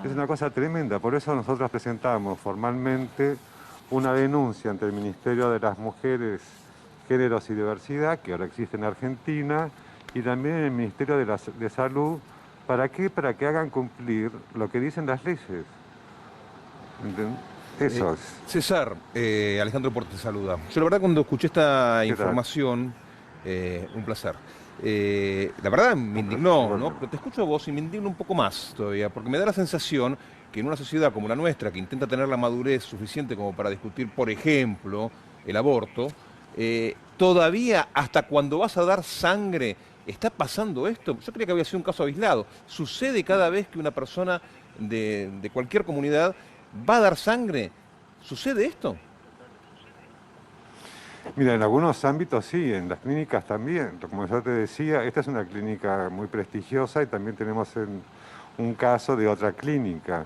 Es una cosa tremenda, por eso nosotros presentamos formalmente una denuncia ante el Ministerio de las Mujeres, Géneros y Diversidad, que ahora existe en Argentina, y también en el Ministerio de Salud. ¿Para qué? Para que hagan cumplir lo que dicen las leyes. Eh, Eso es. César, Alejandro Porte te saluda. Yo la verdad cuando escuché esta ¿Qué tal? información, un placer. La verdad me Un placer, indignó, ¿no? igualmente. Pero te escucho a vos y me indigno un poco más todavía, porque me da la sensación que en una sociedad como la nuestra, que intenta tener la madurez suficiente como para discutir, por ejemplo, el aborto, todavía hasta cuando vas a dar sangre, ¿está pasando esto? Yo creía que había sido un caso aislado. ¿Sucede cada vez que una persona de cualquier comunidad va a dar sangre? ¿Sucede esto? Mira, en algunos ámbitos sí, en las clínicas también. Como yo te decía, esta es una clínica muy prestigiosa y también tenemos un caso de otra clínica.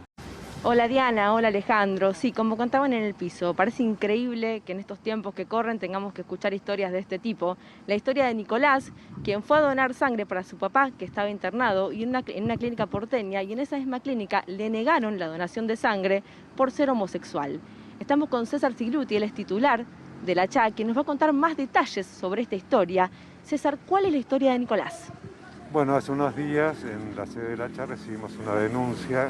Hola Diana, hola Alejandro. Sí, como contaban en el piso, parece increíble que en estos tiempos que corren tengamos que escuchar historias de este tipo. La historia de Nicolás, quien fue a donar sangre para su papá, que estaba internado, y en una clínica porteña, y en esa misma clínica le negaron la donación de sangre por ser homosexual. Estamos con César Sigluti, él es titular de la CHA, quien nos va a contar más detalles sobre esta historia. César, ¿cuál es la historia de Nicolás? Bueno, hace unos días en la sede de la CHA recibimos una denuncia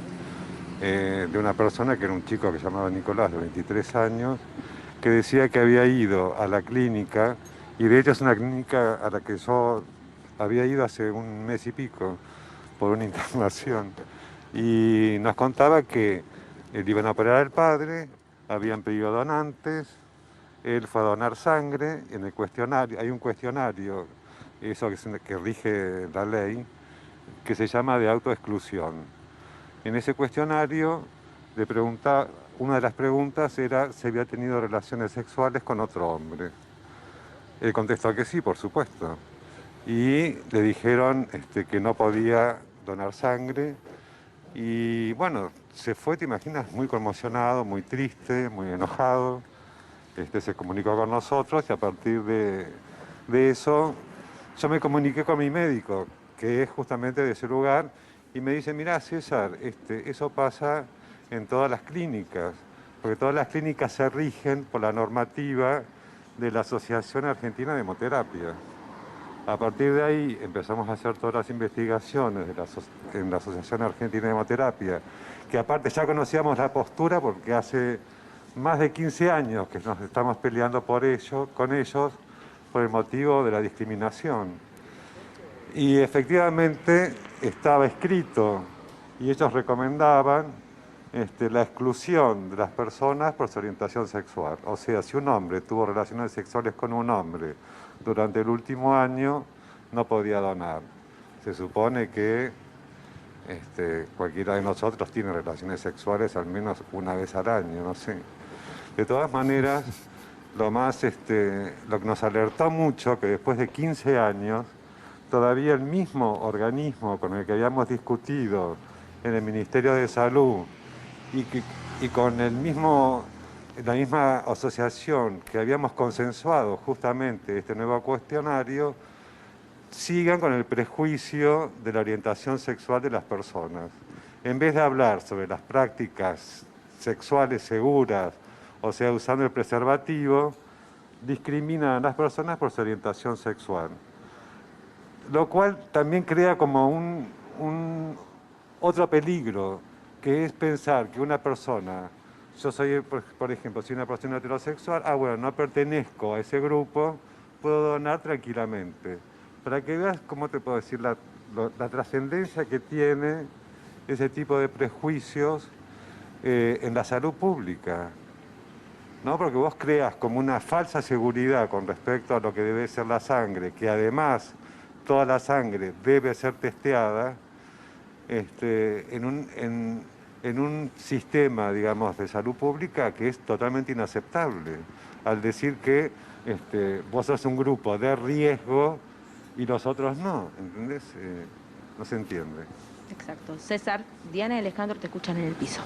de una persona que era un chico que se llamaba Nicolás, de 23 años, que decía que había ido a la clínica, y de hecho es una clínica a la que yo había ido hace un mes y pico por una internación, y nos contaba que le iban a operar al padre, habían pedido donantes, él fue a donar sangre, en el cuestionario, hay un cuestionario, eso que rige la ley, que se llama de autoexclusión. En ese cuestionario le pregunta, una de las preguntas era si había tenido relaciones sexuales con otro hombre. Él contestó que sí, por supuesto. Y le dijeron que no podía donar sangre. Y bueno, se fue, te imaginas, muy conmocionado, muy triste, muy enojado. Se comunicó con nosotros y a partir de eso yo me comuniqué con mi médico, que es justamente de ese lugar, y me dice, mirá César, eso pasa en todas las clínicas, porque todas las clínicas se rigen por la normativa de la Asociación Argentina de Hemoterapia. A partir de ahí empezamos a hacer todas las investigaciones en la Asociación Argentina de Hemoterapia, que aparte ya conocíamos la postura porque hace más de 15 años que nos estamos peleando por ello, con ellos por el motivo de la discriminación. Y efectivamente estaba escrito y ellos recomendaban la exclusión de las personas por su orientación sexual. O sea, si un hombre tuvo relaciones sexuales con un hombre durante el último año, no podía donar. Se supone que cualquiera de nosotros tiene relaciones sexuales al menos una vez al año, no sé. De todas maneras, lo que nos alertó mucho, que después de 15 años, todavía el mismo organismo con el que habíamos discutido en el Ministerio de Salud y, y con la misma asociación que habíamos consensuado justamente este nuevo cuestionario, sigan con el prejuicio de la orientación sexual de las personas. En vez de hablar sobre las prácticas sexuales seguras, o sea, usando el preservativo, discriminan a las personas por su orientación sexual. Lo cual también crea como otro peligro, que es pensar que una persona, yo soy, por ejemplo, soy una persona heterosexual, bueno, no pertenezco a ese grupo, puedo donar tranquilamente. Para que veas, ¿cómo te puedo decir? La trascendencia que tiene ese tipo de prejuicios en la salud pública, ¿no? Porque vos creas como una falsa seguridad con respecto a lo que debe ser la sangre, que además toda la sangre debe ser testeada en un sistema, digamos, de salud pública que es totalmente inaceptable, al decir que vos sos un grupo de riesgo y los otros no, ¿entendés? no se entiende. Exacto. César, Diana y Alejandro te escuchan en el piso.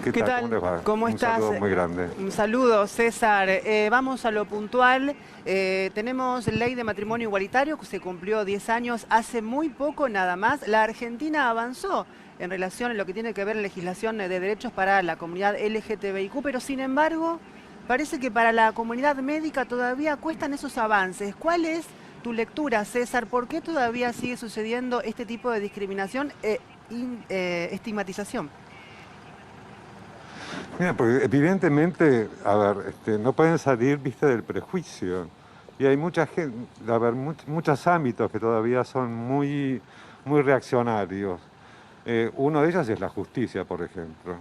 ¿Qué tal? ¿Cómo les va? ¿Cómo estás? Un saludo muy grande. Un saludo, César. Vamos a lo puntual. Tenemos ley de matrimonio igualitario que se cumplió 10 años hace muy poco nada más. La Argentina avanzó en relación a lo que tiene que ver en legislación de derechos para la comunidad LGTBIQ, pero sin embargo, parece que para la comunidad médica todavía cuestan esos avances. ¿Cuál es tu lectura, César? ¿Por qué todavía sigue sucediendo este tipo de discriminación e estigmatización? Mira, porque evidentemente, a ver, no pueden salir, viste, del prejuicio. Y hay mucha gente, a ver, muchos ámbitos que todavía son muy reaccionarios. Uno de ellos es la justicia, por ejemplo.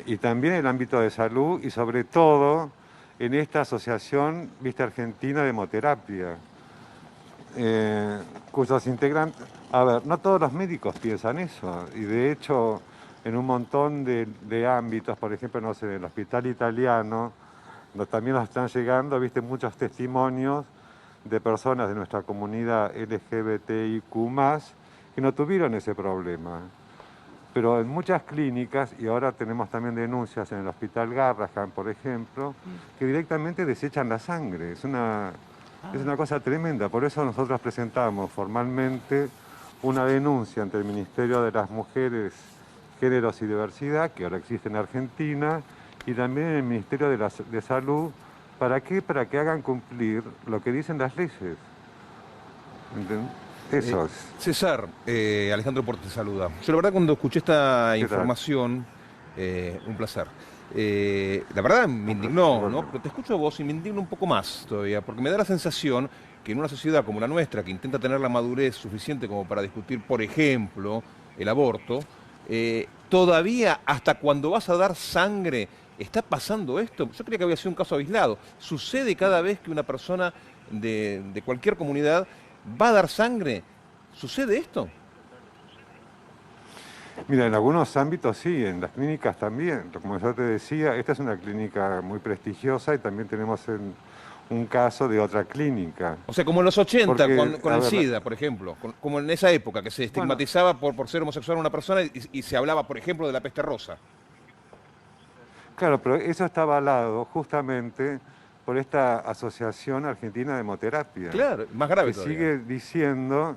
Y también el ámbito de salud y sobre todo en esta asociación, viste, argentina de hemoterapia. Cuyos integrantes, a ver, no todos los médicos piensan eso, y de hecho en un montón de ámbitos, por ejemplo, no sé, en el hospital italiano, también nos están llegando, viste, muchos testimonios de personas de nuestra comunidad LGBTIQ+, que no tuvieron ese problema. Pero en muchas clínicas, y ahora tenemos también denuncias en el hospital Garrahan, por ejemplo, que directamente desechan la sangre. Es una cosa tremenda, por eso nosotros presentamos formalmente una denuncia ante el Ministerio de las Mujeres, Géneros y Diversidad, que ahora existe en Argentina, y también en el Ministerio de Salud. ¿Para qué? Para que hagan cumplir lo que dicen las leyes. ¿Entendés? Eso es. César, Alejandro Porte te saluda. Yo la verdad cuando escuché esta información, un placer. La verdad me indignó, ¿no? Pero te escucho a vos y me indigno un poco más todavía, porque me da la sensación que en una sociedad como la nuestra, que intenta tener la madurez suficiente como para discutir, por ejemplo, el aborto, todavía hasta cuando vas a dar sangre, ¿está pasando esto? Yo creía que había sido un caso aislado. ¿Sucede cada vez que una persona de cualquier comunidad va a dar sangre? ¿Sucede esto? Mira, en algunos ámbitos sí, en las clínicas también. Como yo te decía, esta es una clínica muy prestigiosa y también tenemos un caso de otra clínica. O sea, como en los 80 Porque, con el SIDA, por ejemplo, como en esa época que se estigmatizaba por ser homosexual a una persona y se hablaba, por ejemplo, de la peste rosa. Claro, pero eso está avalado justamente por esta Asociación Argentina de Hemoterapia. Claro, más grave que todavía. sigue diciendo,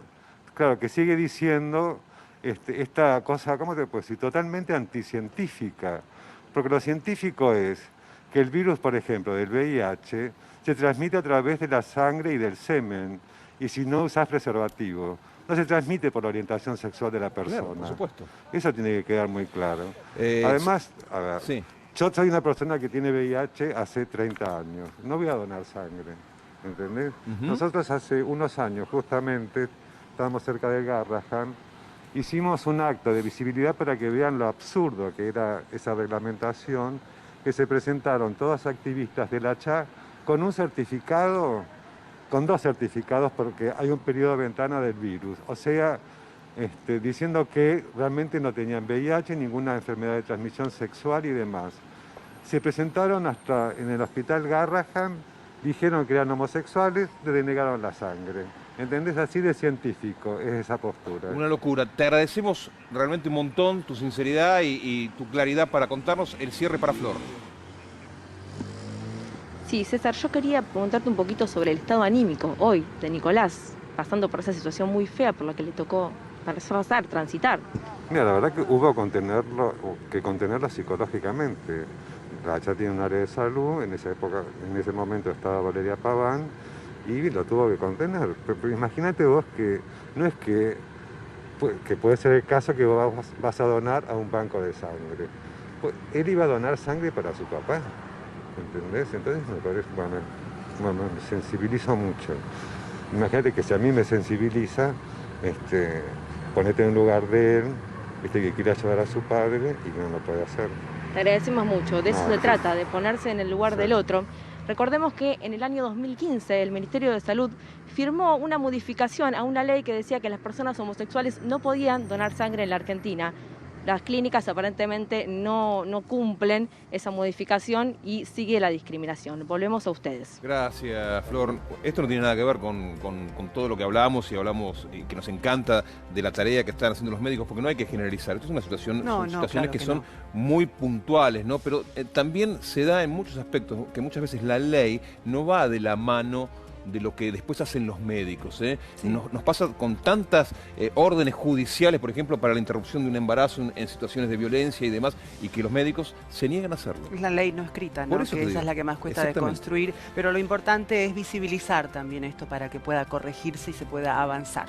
claro, que sigue diciendo esta cosa, ¿cómo te puedo decir? Totalmente anticientífica. Porque lo científico es que el virus, por ejemplo, del VIH, se transmite a través de la sangre y del semen, y si no usas preservativo. No se transmite por la orientación sexual de la persona. Claro, por supuesto. Eso tiene que quedar muy claro. Además, a ver, sí. Yo soy una persona que tiene VIH hace 30 años. No voy a donar sangre, ¿entendés? Nosotros hace unos años, justamente, estábamos cerca de Garrahan, hicimos un acto de visibilidad para que vean lo absurdo que era esa reglamentación, que se presentaron todas activistas de la CHA con un certificado, con 2 certificados, porque hay un periodo de ventana del virus. O sea, diciendo que realmente no tenían VIH, ninguna enfermedad de transmisión sexual y demás. Se presentaron hasta en el hospital Garrahan, dijeron que eran homosexuales, le denegaron la sangre. ¿Entendés? Así de científico es esa postura. Una locura. Te agradecemos realmente un montón tu sinceridad y tu claridad para contarnos. El cierre para Flor. Sí, César, yo quería preguntarte un poquito sobre el estado anímico hoy de Nicolás, pasando por esa situación muy fea por la que le tocó pasar, transitar. Mira, la verdad que hubo que contenerlo psicológicamente. La CHA tiene un área de salud, en esa época, en ese momento estaba Valeria Paván y lo tuvo que contener. Pero imagínate vos que no es que puede ser el caso que vos vas a donar a un banco de sangre. Él iba a donar sangre para su papá, ¿entendés? Entonces me parece, bueno, me sensibilizo mucho. Imagínate que si a mí me sensibiliza, ponete en lugar de él, que quiera ayudar a su padre y no lo puede hacer. Te agradecemos mucho, de eso se trata, de ponerse en el lugar del otro. Recordemos que en el año 2015 el Ministerio de Salud firmó una modificación a una ley que decía que las personas homosexuales no podían donar sangre en la Argentina. las clínicas aparentemente no cumplen esa modificación y sigue la discriminación. Volvemos a ustedes. Gracias, Flor. Esto no tiene nada que ver con todo lo que hablamos y que nos encanta de la tarea que están haciendo los médicos, porque no hay que generalizar. Esto es una situación, son situaciones que son muy puntuales, ¿no? Pero también se da en muchos aspectos que muchas veces la ley no va de la mano de lo que después hacen los médicos. Sí. Nos pasa con tantas órdenes judiciales, por ejemplo, para la interrupción de un embarazo en situaciones de violencia y demás, y que los médicos se niegan a hacerlo. Es la ley no escrita, ¿no? Que esa es la que más cuesta de construir, pero lo importante es visibilizar también esto para que pueda corregirse y se pueda avanzar.